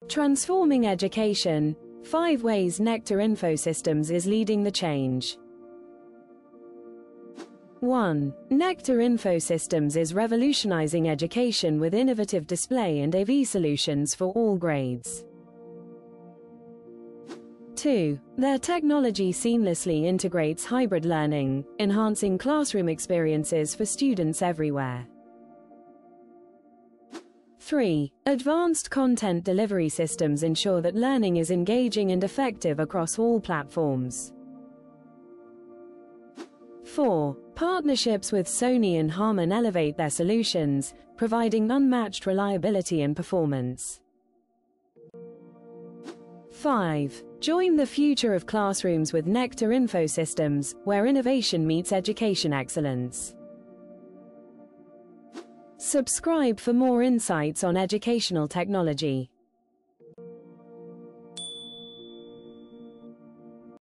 Transforming education. 5 ways Nectar Infosystems is leading the change. 1. Nectar Infosystems is revolutionizing education with innovative display and AV solutions for all grades. 2. Their technology seamlessly integrates hybrid learning, enhancing classroom experiences for students everywhere. 3. Advanced content delivery systems ensure that learning is engaging and effective across all platforms. 4. Partnerships with Sony and Harman elevate their solutions, providing unmatched reliability and performance. 5. Join the future of classrooms with Nectar Infosystems, where innovation meets education excellence. Subscribe for more insights on educational technology.